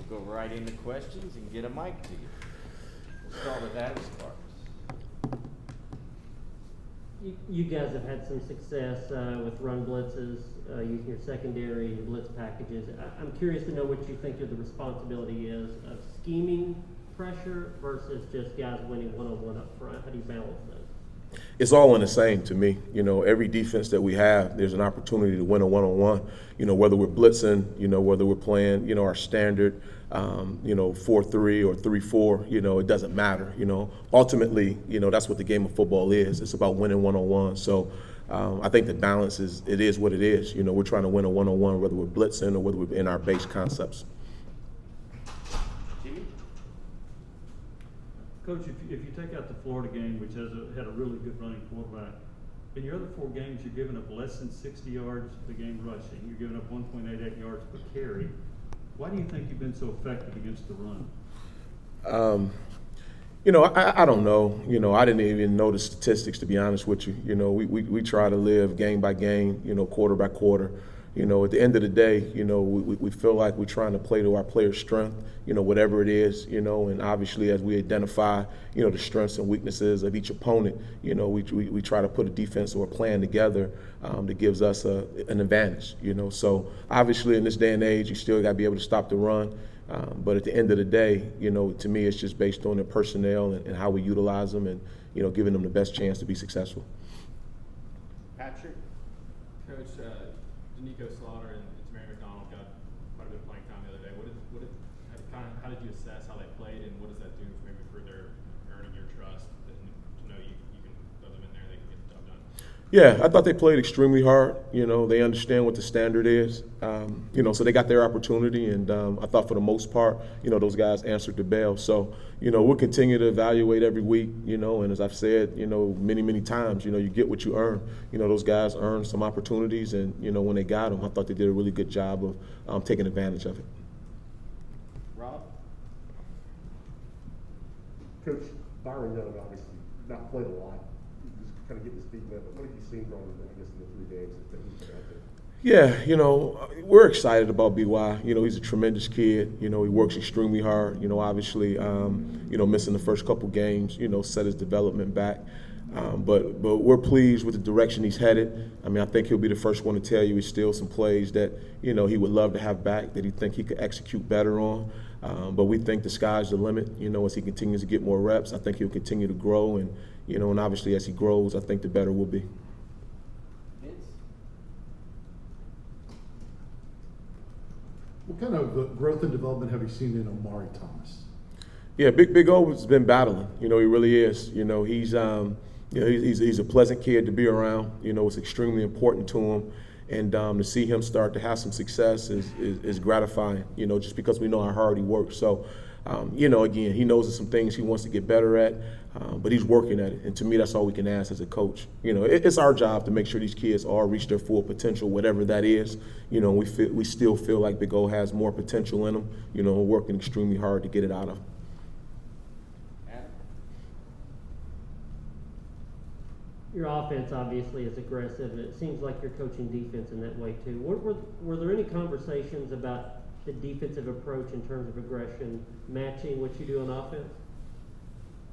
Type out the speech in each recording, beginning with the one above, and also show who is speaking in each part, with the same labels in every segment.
Speaker 1: Go right into questions and get a mic to you. We'll start with Adam Sparks.
Speaker 2: You guys have had some success with run blitzes, using your secondary and blitz packages. I'm curious to know what you think the responsibility is of scheming pressure versus just guys winning one-on-one up front. How do you balance those?
Speaker 3: It's all in the same to me. You know, every defense that we have, there's an opportunity to win a one-on-one. You know, whether we're blitzing, you know, whether we're playing, you know, our standard, 4-3 or 3-4, you know, it doesn't matter. You know, ultimately, you know, that's what the game of football is. It's about winning one-on-one. So I think the balance is what it is. You know, we're trying to win a one-on-one, whether we're blitzing or whether we're in our base concepts.
Speaker 4: Coach, if you take out the Florida game, which had a really good running quarterback, in your other 4 games, you're giving up less than 60 yards a game rushing. You're giving up 1.88 yards per carry. Why do you think you've been so effective against the run?
Speaker 3: You know, I don't know. You know, I didn't even know the statistics, to be honest with you. You know, we try to live game by game, you know, quarter by quarter. You know, at the end of the day, you know, we feel like we're trying to play to our players' strength, you know, whatever it is, you know, and obviously as we identify, you know, the strengths and weaknesses of each opponent, you know, we try to put a defense or a plan together that gives us an advantage, you know. So obviously in this day and age, you still got to be able to stop the run. But at the end of the day, you know, to me, it's just based on their personnel and how we utilize them and, you know, giving them the best chance to be successful.
Speaker 1: Patrick?
Speaker 5: Coach, Danico Slaughter and Mary McDonald got quite a bit of playing time the other day. How did you assess how they played, and what does that do maybe for their earning your trust and to know you can throw them in there, they can get the job done?
Speaker 3: Yeah, I thought they played extremely hard. You know, they understand what the standard is. You know, so they got their opportunity, and I thought for the most part, you know, those guys answered the bell. So, you know, we'll continue to evaluate every week, you know, and as I've said, you know, many times, you know, you get what you earn. You know, those guys earned some opportunities, and, you know, when they got them, I thought they did a really good job of taking advantage of it.
Speaker 1: Rob?
Speaker 6: Coach, Byron Young obviously not played a lot. Just kind of getting his feet wet, but what have you seen from him, I guess, in the 3 games that he's been out there?
Speaker 3: Yeah, you know, we're excited about BY. You know, he's a tremendous kid. You know, he works extremely hard. You know, obviously, you know, missing the first couple games, you know, set his development back. But we're pleased with the direction he's headed. I mean, I think he'll be the first one to tell you he's still some plays that, you know, he would love to have back that he think he could execute better on. But we think the sky's the limit. You know, as he continues to get more reps, I think he'll continue to grow. And, you know, and obviously as he grows, I think the better we'll be.
Speaker 1: Vince?
Speaker 7: What kind of growth and development have you seen in Omari Thomas?
Speaker 3: Yeah, Big O has been battling. You know, he really is. You know, he's a pleasant kid to be around. You know, it's extremely important to him, and to see him start to have some success is gratifying. You know, just because we know how hard he works. So, you know, again, he knows there's some things he wants to get better at, but he's working at it. And to me, that's all we can ask as a coach. You know, it's our job to make sure these kids all reach their full potential, whatever that is. You know, we still feel like Big O has more potential in him. You know, we're working extremely hard to get it out of him.
Speaker 2: Your offense obviously is aggressive, and it seems like you're coaching defense in that way too. Were there any conversations about the defensive approach in terms of aggression matching what you do on offense?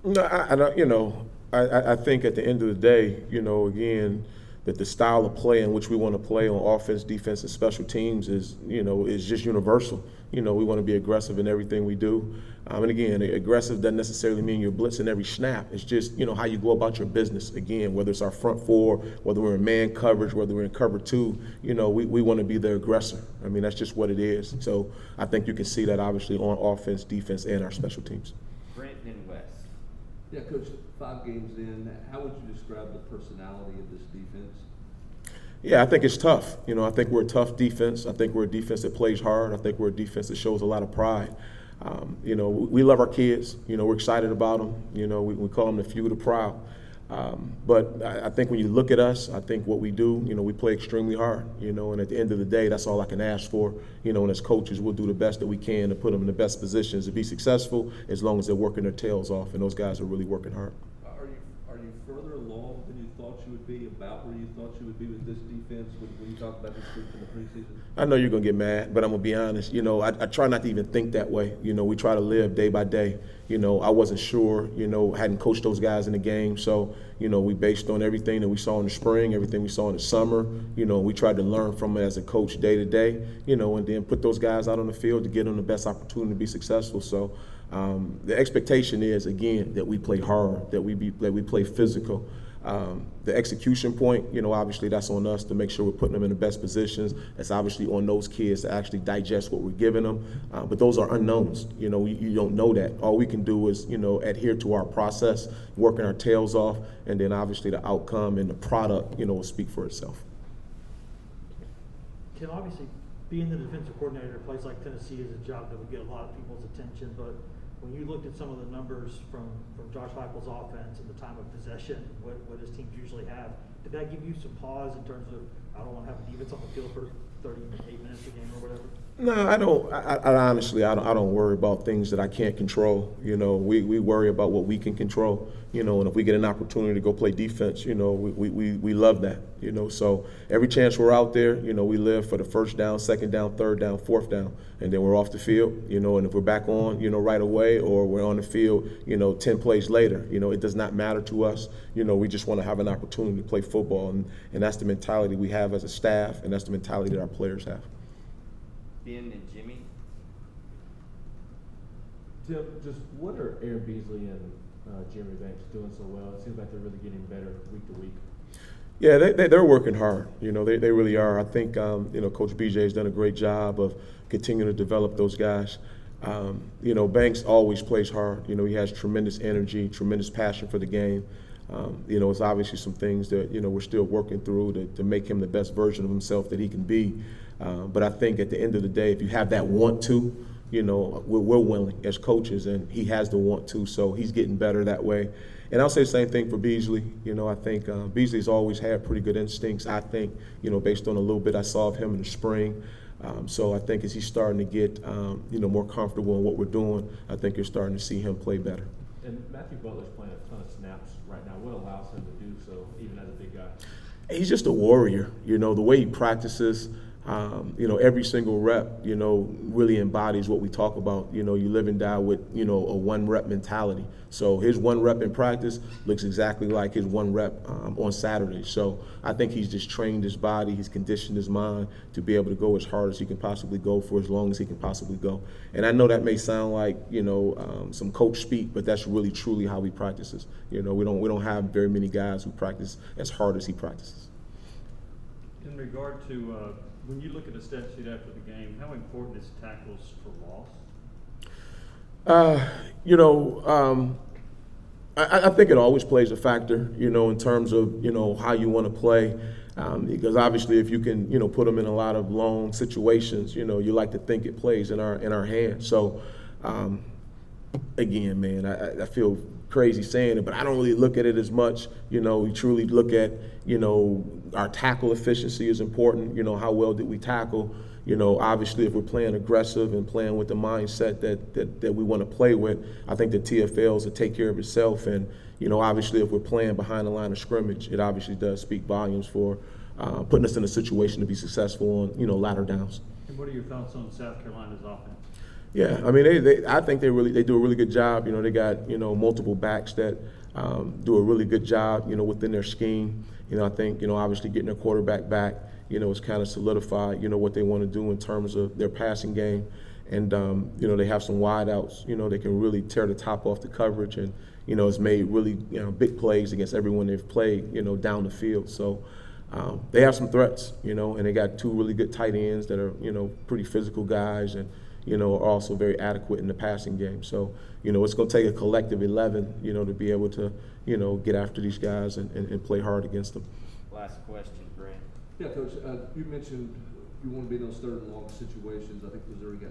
Speaker 3: No, I don't. You know, I think at the end of the day, you know, again, that the style of play in which we want to play on offense, defense, and special teams is just universal. You know, we want to be aggressive in everything we do. And again, aggressive doesn't necessarily mean you're blitzing every snap. It's just, you know, how you go about your business. Again, whether it's our front 4, whether we're in man coverage, whether we're in cover 2, you know, we want to be the aggressor. I mean, that's just what it is. So I think you can see that obviously on offense, defense, and our special teams.
Speaker 1: Brent and Wes.
Speaker 8: Yeah, Coach, 5 games in, how would you describe the personality of this defense?
Speaker 3: Yeah, I think it's tough. You know, I think we're a tough defense. I think we're a defense that plays hard. I think we're a defense that shows a lot of pride. You know, we love our kids. You know, we're excited about them. You know, we call them the few, the proud. But I think when you look at us, I think what we do, you know, we play extremely hard. You know, and at the end of the day, that's all I can ask for. You know, and as coaches, we'll do the best that we can to put them in the best positions to be successful as long as they're working their tails off. And those guys are really working hard.
Speaker 8: Are you further along than you thought you you would be, about where you thought you would be with this defense when you talk about this group in the preseason?
Speaker 3: I know you're gonna get mad, but I'm gonna be honest. You know, I try not to even think that way. You know, we try to live day by day. You know, I wasn't sure, you know, hadn't coached those guys in the game. So, you know, we based on everything that we saw in the spring, everything we saw in the summer. You know, we tried to learn from it as a coach day to day, you know, and then put those guys out on the field to get them the best opportunity to be successful. So the expectation is, again, that we play hard, that we play physical. The execution point, you know, obviously that's on us to make sure we're putting them in the best positions. It's obviously on those kids to actually digest what we're giving them. But those are unknowns. You know, you don't know that. All we can do is, you know, adhere to our process, working our tails off, and then obviously the outcome and the product, you know, will speak for itself.
Speaker 9: Tim, obviously, being the defensive coordinator at a place like Tennessee is a job that would get a lot of people's attention, but when you looked at some of the numbers from Josh Heupel's offense and the time of possession, what his teams usually have, did that give you some pause in terms of, I don't want to have a defense on the field for 38 minutes a game or whatever?
Speaker 3: No, I don't. I honestly, I don't worry about things that I can't control. You know, we worry about what we can control. You know, and if we get an opportunity to go play defense, you know, we love that. You know, so every chance we're out there, you know, we live for the first down, second down, third down, fourth down, and then we're off the field. You know, and if we're back on, you know, right away, or we're on the field, you know, 10 plays later, you know, it does not matter to us. You know, we just want to have an opportunity to play football, and that's the mentality we have as a staff, and that's the mentality that our players have.
Speaker 1: Ben and Jimmy.
Speaker 10: Tim, just what are Aaron Beasley and Jeremy Banks doing so well? It seems like they're really getting better week to week.
Speaker 3: Yeah, they're working hard. You know, they really are. I think, you know, Coach BJ has done a great job of continuing to develop those guys. You know, Banks always plays hard. You know, he has tremendous energy, tremendous passion for the game. You know, it's obviously some things that, you know, we're still working through to make him the best version of himself that he can be. But I think at the end of the day, if you have that want to, you know, we're willing as coaches, and he has the want to, so he's getting better that way. And I'll say the same thing for Beasley. You know, I think Beasley's always had pretty good instincts, I think, you know, based on a little bit I saw of him in the spring. So I think as he's starting to get, you know, more comfortable in what we're doing, I think you're starting to see him play better.
Speaker 10: And Matthew Butler's playing a ton of snaps right now. What allows him to do so, even as a big guy?
Speaker 3: He's just a warrior. You know, the way he practices, you know, every single rep, you know, really embodies what we talk about. You know, you live and die with, you know, a one rep mentality. So his one rep in practice looks exactly like his one rep on Saturday. So I think he's just trained his body, he's conditioned his mind to be able to go as hard as he can possibly go for as long as he can possibly go. And I know that may sound like, you know, some coach speak, but that's really truly how he practices. You know, we don't have very many guys who practice as hard as he practices.
Speaker 4: In regard to when you look at the stat sheet after the game, how important is tackles for loss?
Speaker 3: You know, I think it always plays a factor, you know, in terms of, you know, how you want to play. Because obviously if you can, you know, put them in a lot of long situations, you know, you like to think it plays in our hands. So, again, man, I feel crazy saying it, but I don't really look at it as much. You know, we truly look at, you know, our tackle efficiency is important. You know, how well did we tackle? You know, obviously if we're playing aggressive and playing with the mindset that we want to play with, I think the TFLs will take care of itself. And, you know, obviously if we're playing behind the line of scrimmage, it obviously does speak volumes for putting us in a situation to be successful on, you know, latter downs.
Speaker 4: And what are your thoughts on South Carolina's offense?
Speaker 3: Yeah, I mean, I think they do a really good job. You know, they got, you know, multiple backs that do a really good job, you know, within their scheme. You know, I think, you know, obviously getting their quarterback back, you know, has kind of solidified, you know, what they want to do in terms of their passing game. And, you know, they have some wide outs, you know, they can really tear the top off the coverage, and, you know, it's made really, you know, big plays against everyone they've played, you know, down the field. So they have some threats, you know, and they got two really good tight ends that are, you know, pretty physical guys, and, you know, are also very adequate in the passing game. So, you know, it's going to take a collective 11, you know, to be able to, you know, get after these guys and play hard against them.
Speaker 1: Last question, Brent.
Speaker 8: Yeah, Coach, you mentioned you want to be in those third and long situations. I think Missouri got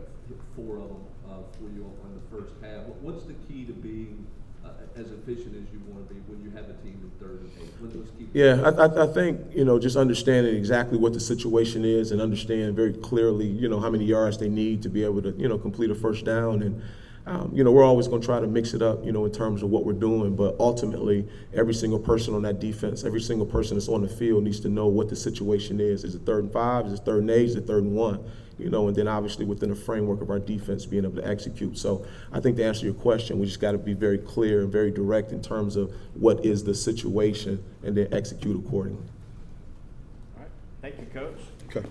Speaker 8: 4 of them for you in the first half. What's the key to being as efficient as you want to be when you have a team in 3rd and 8? What are those key?
Speaker 3: Yeah, I think, you know, just understanding exactly what the situation is and understand very clearly, you know, how many yards they need to be able to, you know, complete a first down. And We're always going to try to mix it up, in terms of what we're doing. But ultimately, every single person on that defense, every single person that's on the field needs to know what the situation is. Is it 3rd and 5? Is it 3rd and 8? Is it 3rd and 1? And then obviously within the framework of our defense being able to execute. So I think to answer your question, we just got to be very clear and very direct in terms of what is the situation and then execute accordingly.
Speaker 1: All right, thank you, Coach.
Speaker 3: Okay.